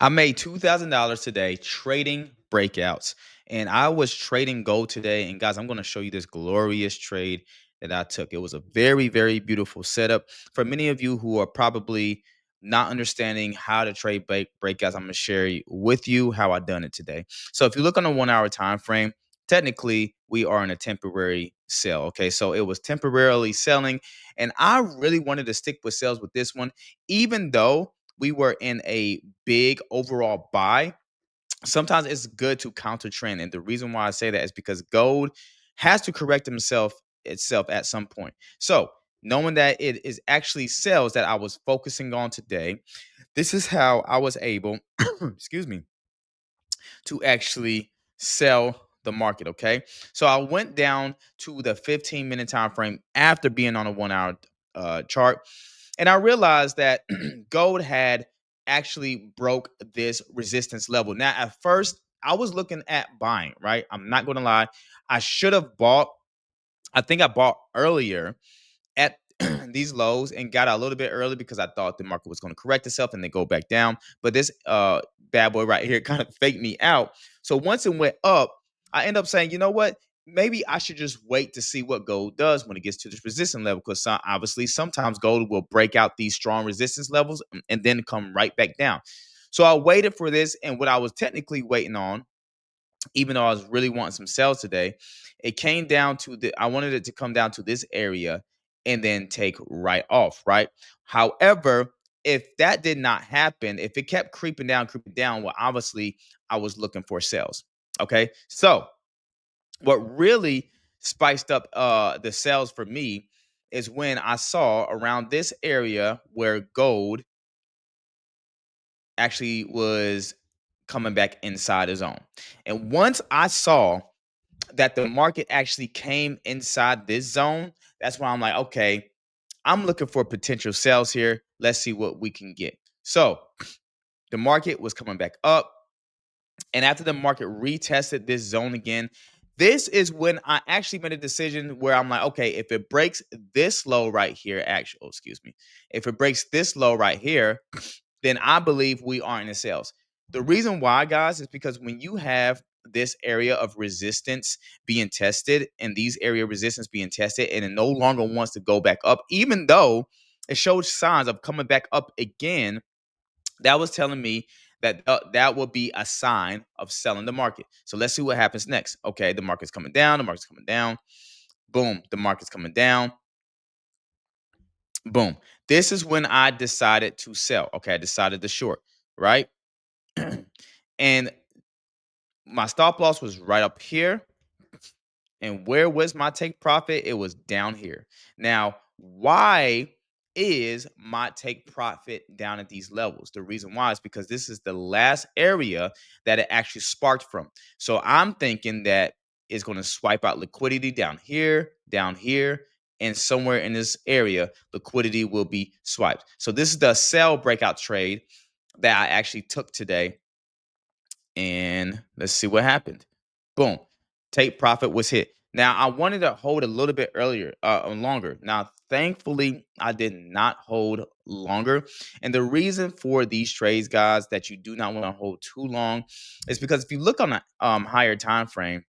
I made $2,000 today trading breakouts, and I was trading gold today. And guys, I'm going to show you this glorious trade that I took. It was a very, very beautiful setup. For many of you who are probably not understanding how to trade breakouts, I'm going to share with you how I done it today. So if you look on a 1 hour time frame, technically we are in a temporary sell. Okay, so it was temporarily selling, and I really wanted to stick with sales with this one, even though we were in a big overall buy. Sometimes it's good to counter trend. And the reason why I say that is because gold has to correct itself at some point. So knowing that it is actually sales that I was focusing on today, this is how I was able, excuse me, to actually sell the market. Okay. So I went down to the 15-minute time frame after being on a 1 hour chart. And I realized that gold had actually broke this resistance level. Now, at first, I was looking at buying, right? I'm not going to lie. I should have bought. I think I bought earlier at these lows and got out a little bit early because I thought the market was going to correct itself and then go back down. But this bad boy right here kind of faked me out. So once it went up, I end up saying, you know what? Maybe I should just wait to see what gold does when it gets to this resistance level. Because obviously, sometimes gold will break out these strong resistance levels and then come right back down. So I waited for this, and what I was technically waiting on, even though I was really wanting some sales today, it came down to I wanted it to come down to this area and then take right off, right? However, if that did not happen, if it kept creeping down, well, obviously I was looking for sales. Okay. So what really spiced up the sales for me is when I saw around this area where gold actually was coming back inside the zone. And once I saw that the market actually came inside this zone, that's why I'm like, okay, I'm looking for potential sales here. Let's see what we can get. So the market was coming back up. And after the market retested this zone again, this is when I actually made a decision where I'm like, okay, if it breaks this low right here, actually, excuse me, if it breaks this low right here, then I believe we are in the sales. The reason why, guys, is because when you have this area of resistance being tested and these area of resistance being tested, and it no longer wants to go back up, even though it shows signs of coming back up again, that was telling me that that will be a sign of selling the market. So let's see what happens next. Okay, the market's coming down. The market's coming down. Boom, the market's coming down. Boom. This is when I decided to sell. Okay, I decided to short, right? And my stop loss was right up here. And where was my take profit? It was down here. Now, why is my take profit down at these levels? The reason why is because this is the last area that it actually sparked from. So I'm thinking that it's going to swipe out liquidity down here, and somewhere in this area, liquidity will be swiped. So this is the sell breakout trade that I actually took today, and let's see what happened. Boom. Take profit was hit. Now I wanted to hold a little bit longer. Now, thankfully, I did not hold longer. And the reason for these trades, guys, that you do not want to hold too long is because if you look on a higher time frame,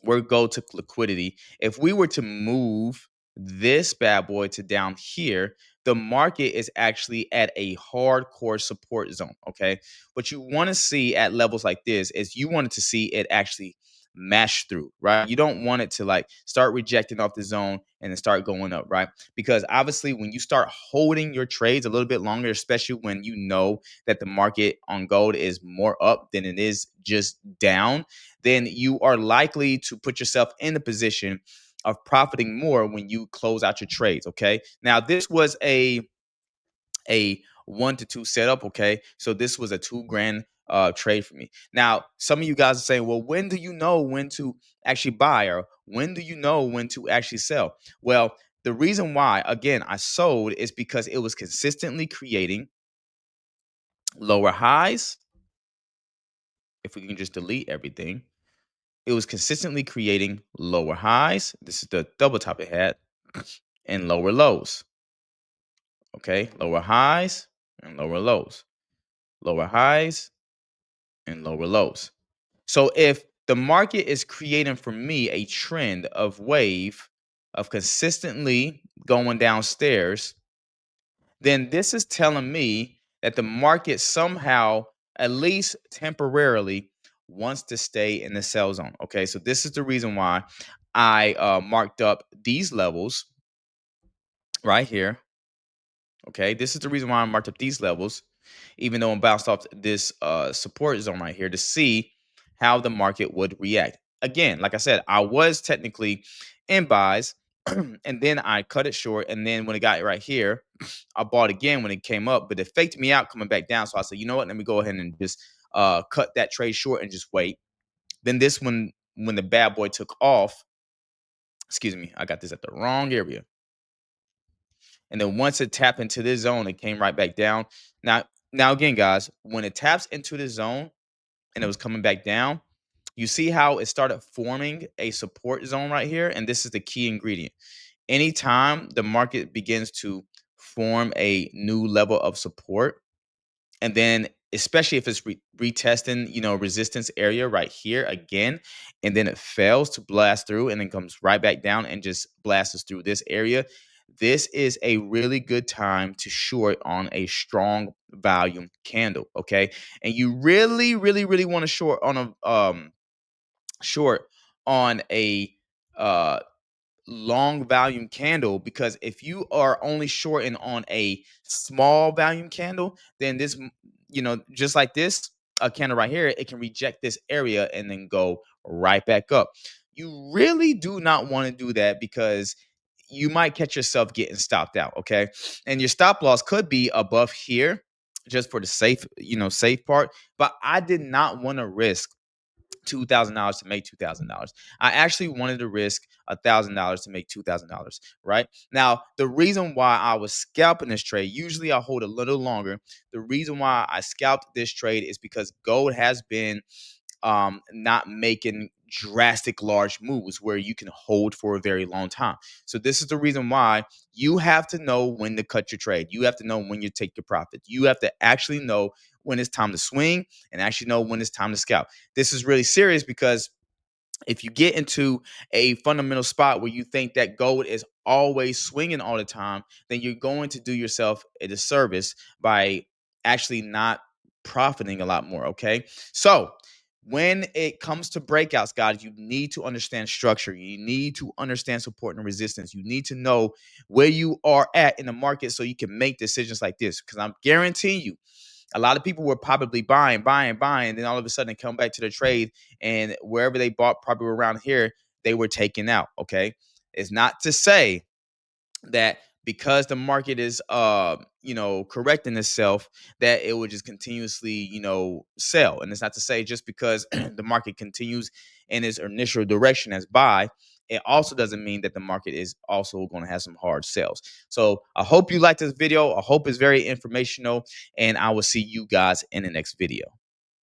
where gold took liquidity, if we were to move this bad boy to down here, the market is actually at a hardcore support zone. Okay. What you want to see at levels like this is you want to see it actually mash through, right? You don't want it to like start rejecting off the zone and then start going up, right? Because obviously, when you start holding your trades a little bit longer, especially when you know that the market on gold is more up than it is just down, then you are likely to put yourself in a position of profiting more when you close out your trades. Okay. Now, this was a 1 to 2 setup. Okay. So this was a 2 grand trade for me. Now, some of you guys are saying, well, when do you know when to actually buy, or when do you know when to actually sell? Well, the reason why, again, I sold is because it was consistently creating lower highs. If we can just delete everything, it was consistently creating lower highs. This is the double top it had, and lower lows. Okay, lower highs and lower lows. lower highs, and lower lows. So if the market is creating for me a trend of wave of consistently going downstairs, then this is telling me that the market somehow, at least temporarily, wants to stay in the sell zone. Okay, so this is the reason why I marked up these levels right here. Okay, this is the reason why I marked up these levels, even though I'm bounced off this support zone right here to see how the market would react. Again, like I said, I was technically in buys, and then I cut it short, and then when it got right here, I bought again when it came up, but it faked me out coming back down. So I said, you know what? Let me go ahead and just cut that trade short and just wait. Then this one, when the bad boy took off, excuse me, I got this at the wrong area. And then once it tapped into this zone, it came right back down. Now again, guys, when it taps into the zone and it was coming back down, you see how it started forming a support zone right here. And this is the key ingredient. Anytime the market begins to form a new level of support, and then especially if it's retesting, resistance area right here again, and then it fails to blast through and then comes right back down and just blasts us through this area, this is a really good time to short on a strong volume candle. Okay, and you really really want to short on a short on a uh long volume candle, because if you are only shorting on a small volume candle, then this, just like this candle right here, it can reject this area and then go right back up. You really do not want to do that, because you might catch yourself getting stopped out. Okay, and your stop loss could be above here, just for the safe part. But I did not want to risk $2,000 to make $2,000. I actually wanted to risk $1,000 to make $2,000. Right now, the reason why I was scalping this trade, usually I hold a little longer. The reason why I scalped this trade is because gold has been not making drastic large moves where you can hold for a very long time. So this is the reason why you have to know when to cut your trade. You have to know when you take your profit. You have to actually know when it's time to swing and actually know when it's time to scalp. This is really serious, because if you get into a fundamental spot where you think that gold is always swinging all the time, then you're going to do yourself a disservice by actually not profiting a lot more. Okay. So when it comes to breakouts, guys, you need to understand structure. You need to understand support and resistance. You need to know where you are at in the market so you can make decisions like this. Because I'm guaranteeing you, a lot of people were probably buying, and then all of a sudden come back to the trade, and wherever they bought, probably around here, they were taken out. Okay, it's not to say that because the market is correcting itself, that it would just continuously sell. And it's not to say just because the market continues in its initial direction as buy, it also doesn't mean that the market is also going to have some hard sales. So I hope you like this video. I hope it's very informational, and I will see you guys in the next video.